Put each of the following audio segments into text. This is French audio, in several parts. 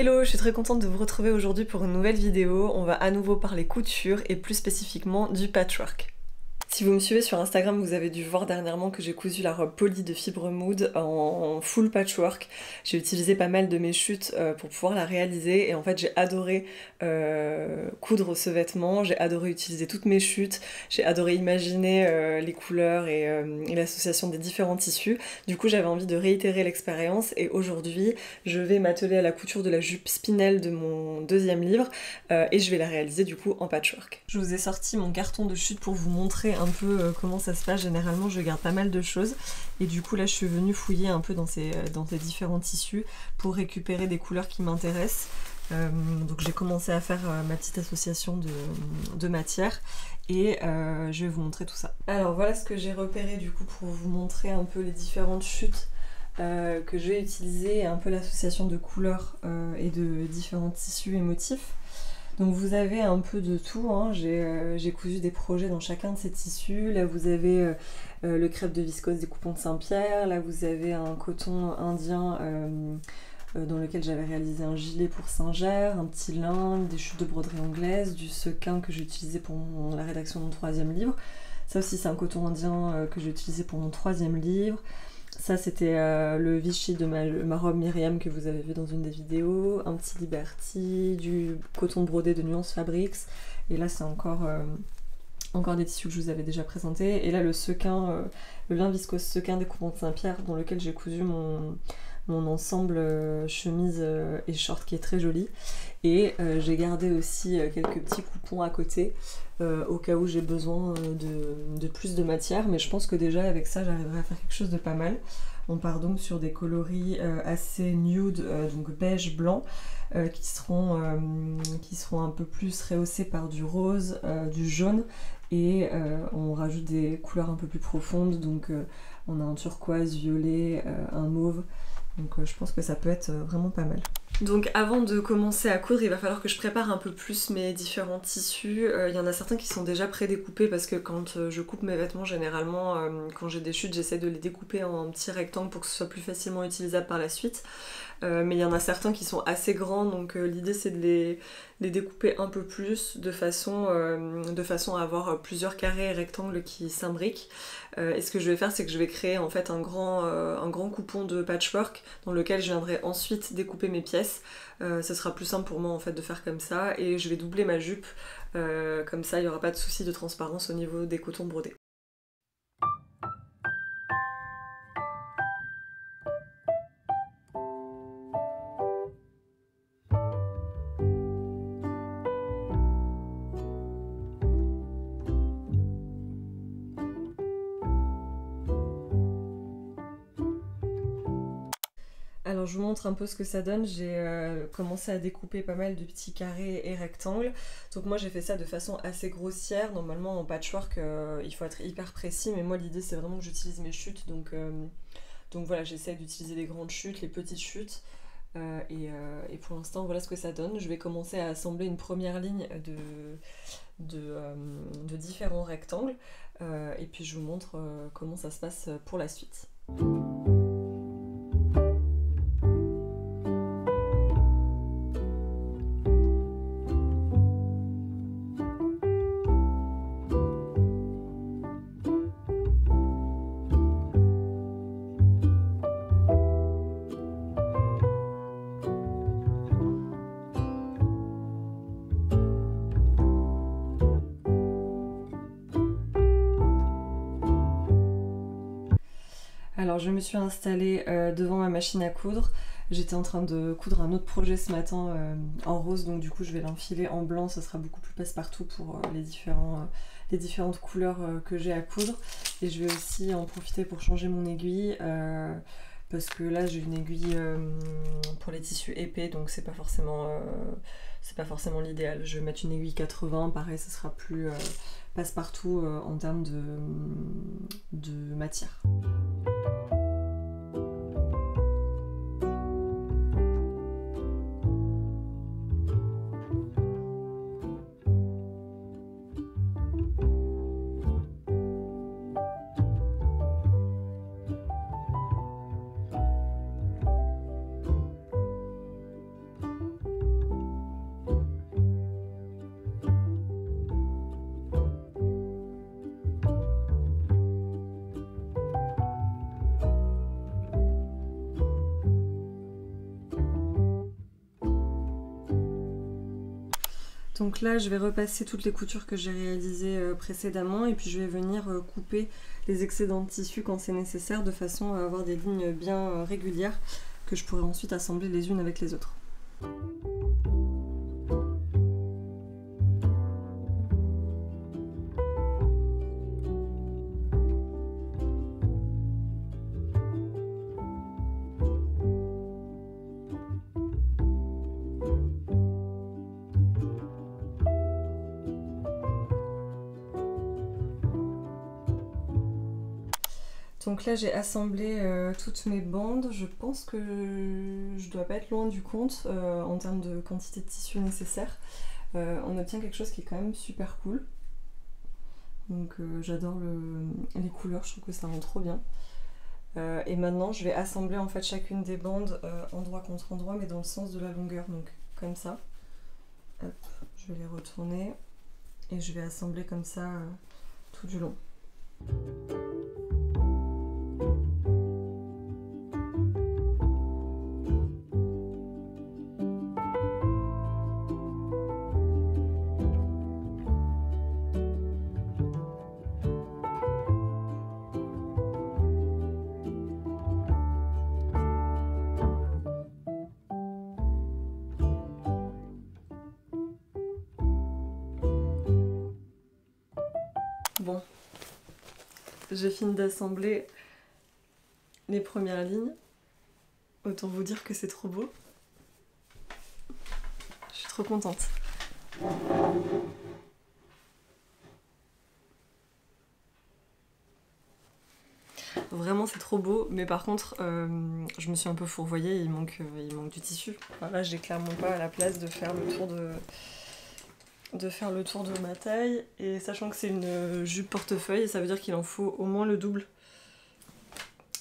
Hello, je suis très contente de vous retrouver aujourd'hui pour une nouvelle vidéo. On va à nouveau parler couture et plus spécifiquement du patchwork. Si vous me suivez sur Instagram, vous avez dû voir dernièrement que j'ai cousu la robe Polly de Fibre Mood en full patchwork. J'ai utilisé pas mal de mes chutes pour pouvoir la réaliser et en fait j'ai adoré coudre ce vêtement, j'ai adoré utiliser toutes mes chutes, j'ai adoré imaginer les couleurs et l'association des différents tissus. Du coup j'avais envie de réitérer l'expérience et aujourd'hui je vais m'atteler à la couture de la jupe Spinel de mon deuxième livre et je vais la réaliser du coup en patchwork. Je vous ai sorti mon carton de chute pour vous montrer un peu comment ça se passe. Généralement je garde pas mal de choses et du coup là je suis venue fouiller un peu dans ces différents tissus pour récupérer des couleurs qui m'intéressent. Donc j'ai commencé à faire ma petite association de matières et je vais vous montrer tout ça. Alors voilà ce que j'ai repéré du coup pour vous montrer un peu les différentes chutes que je vais utiliser et un peu l'association de couleurs et de différents tissus et motifs. Donc vous avez un peu de tout, hein. J'ai cousu des projets dans chacun de ces tissus. Là vous avez le crêpe de viscose des coupons de Saint-Pierre, là vous avez un coton indien dans lequel j'avais réalisé un gilet pour Singer, un petit lin, des chutes de broderie anglaise, du sequin que j'ai utilisé pour la rédaction de mon troisième livre. Ça aussi c'est un coton indien que j'ai utilisé pour mon troisième livre. Ça c'était le Vichy de ma robe Myriam que vous avez vu dans une des vidéos, un petit Liberty, du coton brodé de Nuance Fabrics, et là c'est encore des tissus que je vous avais déjà présentés, et là le sequin, le lin viscose sequin des coupons de Saint-Pierre dans lequel j'ai cousu mon ensemble chemise et short qui est très joli, et j'ai gardé aussi quelques petits coupons à côté au cas où j'ai besoin de plus de matière, mais je pense que déjà avec ça j'arriverai à faire quelque chose de pas mal. On part donc sur des coloris assez nude, donc beige blanc, qui seront un peu plus rehaussés par du rose, du jaune, et on rajoute des couleurs un peu plus profondes, donc on a un turquoise, violet, un mauve. Donc je pense que ça peut être vraiment pas mal. Donc avant de commencer à coudre, il va falloir que je prépare un peu plus mes différents tissus. Il y en a certains qui sont déjà pré-découpés parce que quand je coupe mes vêtements, généralement, quand j'ai des chutes, j'essaie de les découper en petits rectangles pour que ce soit plus facilement utilisable par la suite. Mais il y en a certains qui sont assez grands, donc l'idée c'est de les découper un peu plus de façon à avoir plusieurs carrés et rectangles qui s'imbriquent. Et ce que je vais faire, c'est que je vais créer en fait un grand coupon de patchwork dans lequel je viendrai ensuite découper mes pièces. Ce sera plus simple pour moi en fait de faire comme ça, et je vais doubler ma jupe, comme ça il n'y aura pas de souci de transparence au niveau des cotons brodés. Alors je vous montre un peu ce que ça donne. J'ai commencé à découper pas mal de petits carrés et rectangles. Donc moi j'ai fait ça de façon assez grossière. Normalement en patchwork il faut être hyper précis, mais moi l'idée c'est vraiment que j'utilise mes chutes. Donc voilà, j'essaie d'utiliser les grandes chutes, les petites chutes. Et pour l'instant voilà ce que ça donne. Je vais commencer à assembler une première ligne de différents rectangles. Et puis je vous montre comment ça se passe pour la suite. Alors je me suis installée devant ma machine à coudre. J'étais en train de coudre un autre projet ce matin en rose, donc du coup je vais l'enfiler en blanc, ça sera beaucoup plus passe-partout pour les différentes couleurs que j'ai à coudre. Et je vais aussi en profiter pour changer mon aiguille, parce que là j'ai une aiguille pour les tissus épais, donc c'est pas forcément l'idéal. Je vais mettre une aiguille 80, pareil ça sera plus passe-partout en termes de matière. Donc là je vais repasser toutes les coutures que j'ai réalisées précédemment et puis je vais venir couper les excédents de tissu quand c'est nécessaire de façon à avoir des lignes bien régulières que je pourrai ensuite assembler les unes avec les autres. Donc là j'ai assemblé toutes mes bandes, je pense que je dois pas être loin du compte en termes de quantité de tissu nécessaire. On obtient quelque chose qui est quand même super cool. Donc j'adore les couleurs, je trouve que ça rend trop bien. Et maintenant je vais assembler en fait chacune des bandes endroit contre endroit mais dans le sens de la longueur, donc comme ça. Hop, je vais les retourner et je vais assembler comme ça tout du long. Bon, j'ai fini d'assembler les premières lignes. Autant vous dire que c'est trop beau. Je suis trop contente. Vraiment c'est trop beau, mais par contre je me suis un peu fourvoyée, il manque du tissu. Enfin, là j'ai clairement pas la place de faire le tour de ma taille, et sachant que c'est une jupe portefeuille, ça veut dire qu'il en faut au moins le double.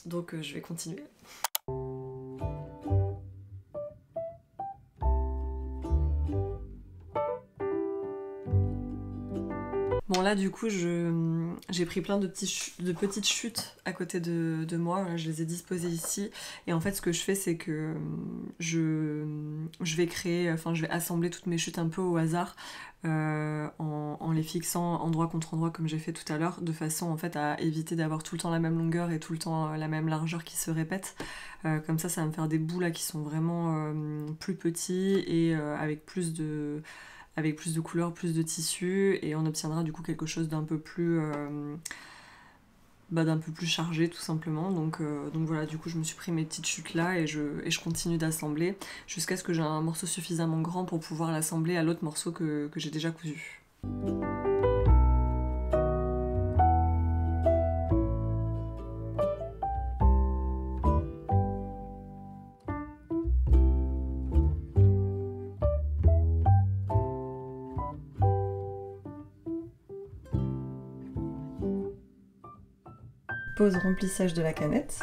Donc je vais continuer. Bon là du coup j'ai pris plein de petites chutes à côté de moi, là, je les ai disposées ici, et en fait ce que je fais c'est que je vais assembler toutes mes chutes un peu au hasard en les fixant endroit contre endroit comme j'ai fait tout à l'heure, de façon en fait à éviter d'avoir tout le temps la même longueur et tout le temps la même largeur qui se répète. Comme ça va me faire des bouts là qui sont vraiment plus petits et avec plus de couleurs, plus de tissu, et on obtiendra du coup quelque chose d'un peu plus chargé tout simplement. Donc voilà, du coup je me suis pris mes petites chutes là et je continue d'assembler jusqu'à ce que j'ai un morceau suffisamment grand pour pouvoir l'assembler à l'autre morceau que j'ai déjà cousu. Pause remplissage de la canette.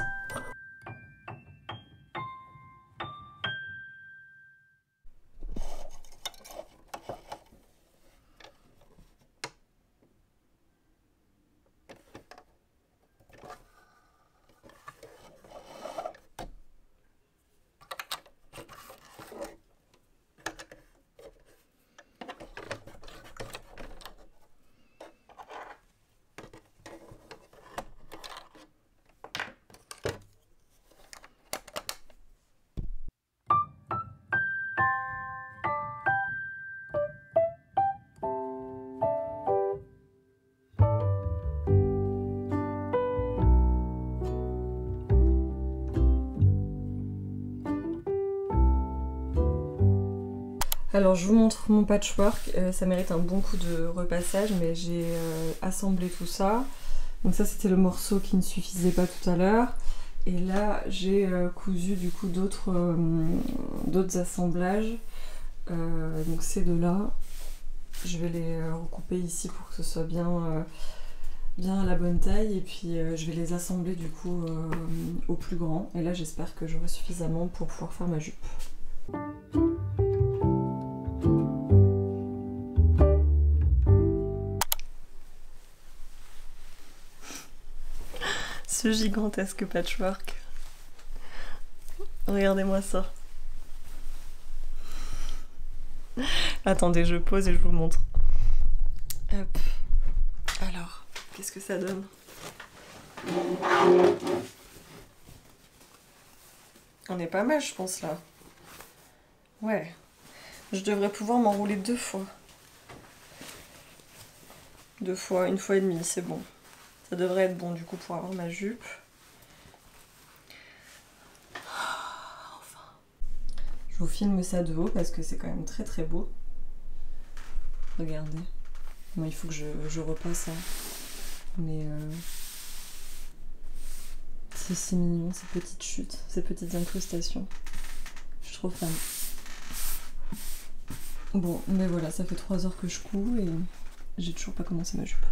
Alors je vous montre mon patchwork, ça mérite un bon coup de repassage, mais j'ai assemblé tout ça. Donc ça c'était le morceau qui ne suffisait pas tout à l'heure. Et là j'ai cousu du coup d'autres assemblages. Donc ces deux-là, je vais les recouper ici pour que ce soit bien à la bonne taille. Et puis je vais les assembler du coup au plus grand. Et là j'espère que j'aurai suffisamment pour pouvoir faire ma jupe. Ce gigantesque patchwork. Regardez-moi ça. Attendez, je pose et je vous montre. Hop. Alors, qu'est-ce que ça donne? On est pas mal, je pense, là. Ouais. Je devrais pouvoir m'enrouler 2 fois. 2 fois, 1 fois et demie, c'est bon. Ça devrait être bon, du coup, pour avoir ma jupe. Enfin. Je vous filme ça de haut parce que c'est quand même très très beau. Regardez. Bon, il faut que je repasse, hein. Mais c'est si mignon, ces petites chutes, ces petites incrustations. Je suis trop fan. Bon, mais voilà, ça fait 3 heures que je couds et j'ai toujours pas commencé ma jupe.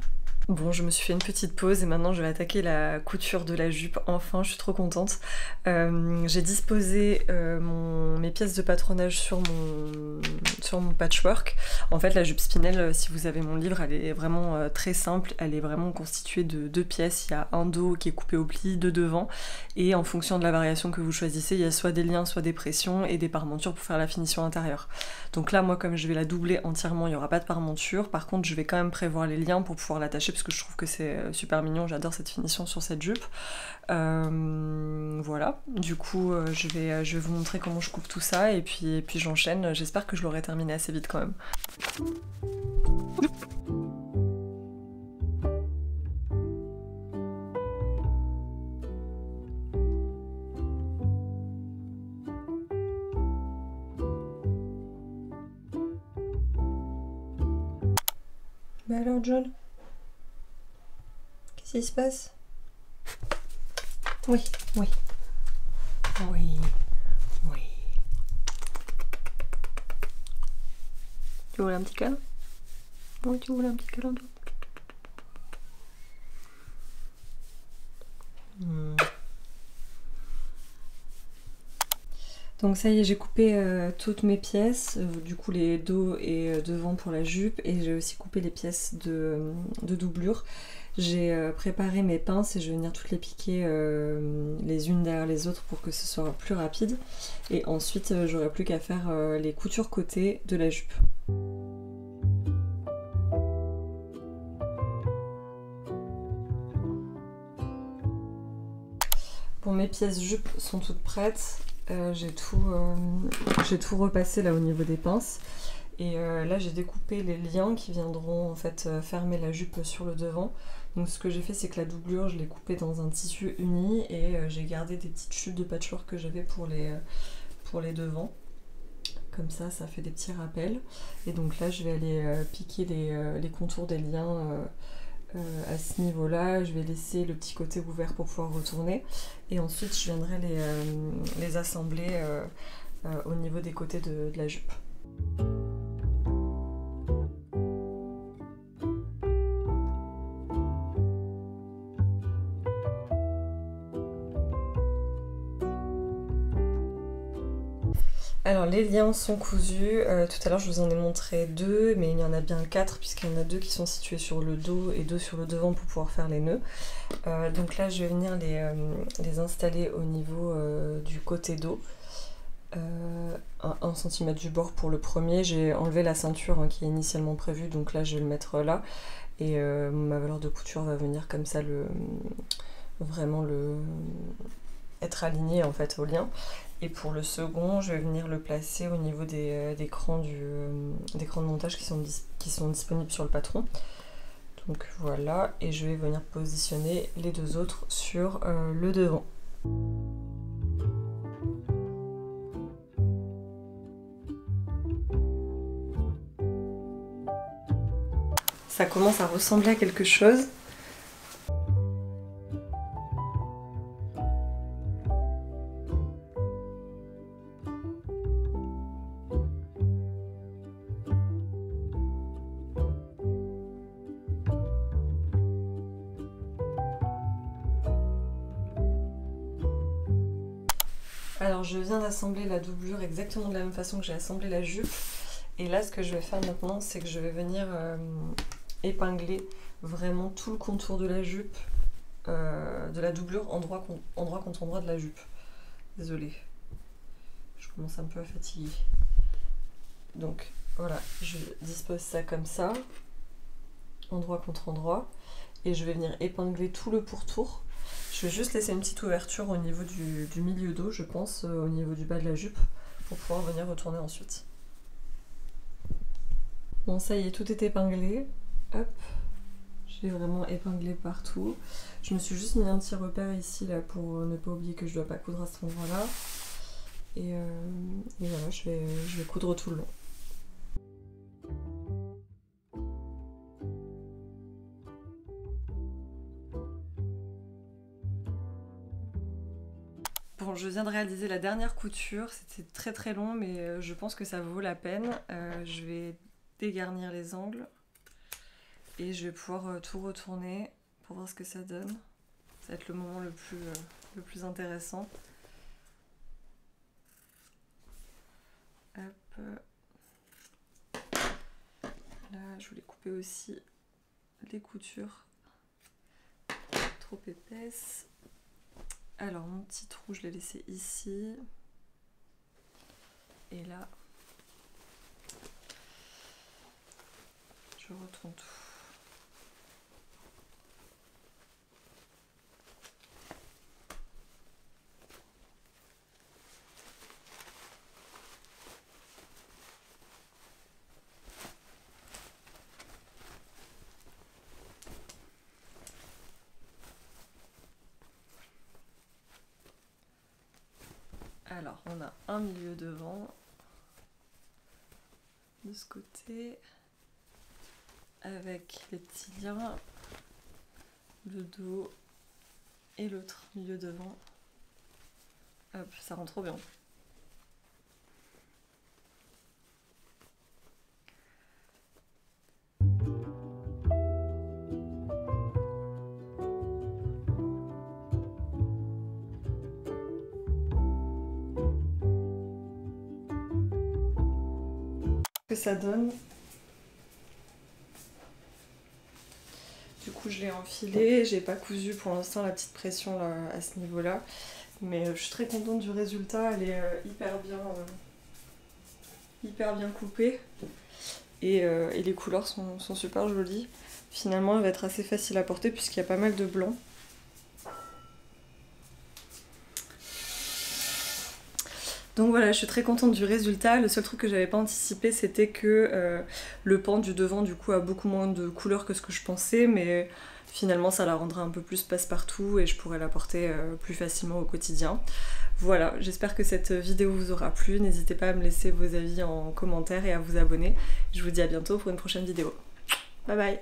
Bon, je me suis fait une petite pause et maintenant je vais attaquer la couture de la jupe. Enfin, je suis trop contente. J'ai disposé mes pièces de patronage sur mon patchwork. En fait, la jupe Spinel, si vous avez mon livre, elle est vraiment très simple. Elle est vraiment constituée de 2 pièces. Il y a un dos qui est coupé au pli, 2 devant. Et en fonction de la variation que vous choisissez, il y a soit des liens, soit des pressions et des parmentures pour faire la finition intérieure. Donc là, moi, comme je vais la doubler entièrement, il n'y aura pas de parmenture. Par contre, je vais quand même prévoir les liens pour pouvoir l'attacher parce que je trouve que c'est super mignon. J'adore cette finition sur cette jupe. Voilà. Du coup, je vais vous montrer comment je coupe tout ça et puis j'enchaîne. J'espère que je l'aurai terminé assez vite quand même. Bah alors John, qu'est-ce qui se passe? Oui, oui. Oui, oui. Tu voulais un petit câlin? Oui, tu voulais un petit câlin, toi? Donc ça y est, j'ai coupé toutes mes pièces, du coup les dos et devant pour la jupe, et j'ai aussi coupé les pièces de doublure. J'ai préparé mes pinces et je vais venir toutes les piquer les unes derrière les autres pour que ce soit plus rapide. Et ensuite, j'aurai plus qu'à faire les coutures côté de la jupe. Bon, mes pièces jupe sont toutes prêtes. J'ai tout repassé là au niveau des pinces. Et là j'ai découpé les liens qui viendront en fait fermer la jupe sur le devant. Donc ce que j'ai fait, c'est que la doublure, je l'ai coupée dans un tissu uni et j'ai gardé des petites chutes de patchwork que j'avais pour les devants. Comme ça, ça fait des petits rappels. Et donc là, je vais aller piquer les contours des liens à ce niveau-là. Je vais laisser le petit côté ouvert pour pouvoir retourner. Et ensuite, je viendrai les assembler au niveau des côtés de la jupe. Alors les liens sont cousus, tout à l'heure je vous en ai montré 2, mais il y en a bien 4 puisqu'il y en a 2 qui sont situés sur le dos et 2 sur le devant pour pouvoir faire les nœuds. Donc là je vais venir les installer au niveau du côté dos, 1 cm du bord pour le premier. J'ai enlevé la ceinture qui est initialement prévue, donc là je vais le mettre là et ma valeur de couture va venir comme ça vraiment être aligné en fait au lien. Et pour le second, je vais venir le placer au niveau des crans de montage qui sont disponibles sur le patron. Donc voilà, et je vais venir positionner les 2 autres sur le devant. Ça commence à ressembler à quelque chose. Alors je viens d'assembler la doublure exactement de la même façon que j'ai assemblé la jupe. Et là ce que je vais faire maintenant, c'est que je vais venir épingler vraiment tout le contour de la jupe, de la doublure, endroit contre endroit de la jupe. Désolée, je commence un peu à fatiguer. Donc voilà, je dispose ça comme ça, endroit contre endroit, et je vais venir épingler tout le pourtour. Je vais juste laisser une petite ouverture au niveau du milieu dos, je pense, au niveau du bas de la jupe, pour pouvoir venir retourner ensuite. Bon, ça y est, tout est épinglé. Hop, j'ai vraiment épinglé partout. Je me suis juste mis un petit repère ici là pour ne pas oublier que je dois pas coudre à cet endroit-là. Et voilà, je vais coudre tout le long. Bon, je viens de réaliser la dernière couture, c'était très très long mais je pense que ça vaut la peine. Je vais dégarnir les angles et je vais pouvoir tout retourner pour voir ce que ça donne. Ça va être le moment le plus intéressant. Hop. Là, je voulais couper aussi les coutures trop épaisses. Alors, mon petit trou, je l'ai laissé ici. Et là, je retourne tout. Alors, on a un milieu devant, de ce côté, avec les petits liens, le dos et l'autre milieu devant. Hop, ça rend trop bien. Que ça donne. Du coup je l'ai enfilé, j'ai pas cousu pour l'instant la petite pression là, à ce niveau là, mais je suis très contente du résultat, elle est hyper bien coupée et les couleurs sont super jolies. Finalement elle va être assez facile à porter puisqu'il y a pas mal de blanc. Donc voilà, je suis très contente du résultat. Le seul truc que j'avais pas anticipé, c'était que le pan du devant du coup a beaucoup moins de couleurs que ce que je pensais, mais finalement ça la rendra un peu plus passe-partout et je pourrais la porter plus facilement au quotidien. Voilà, j'espère que cette vidéo vous aura plu. N'hésitez pas à me laisser vos avis en commentaire et à vous abonner. Je vous dis à bientôt pour une prochaine vidéo. Bye bye!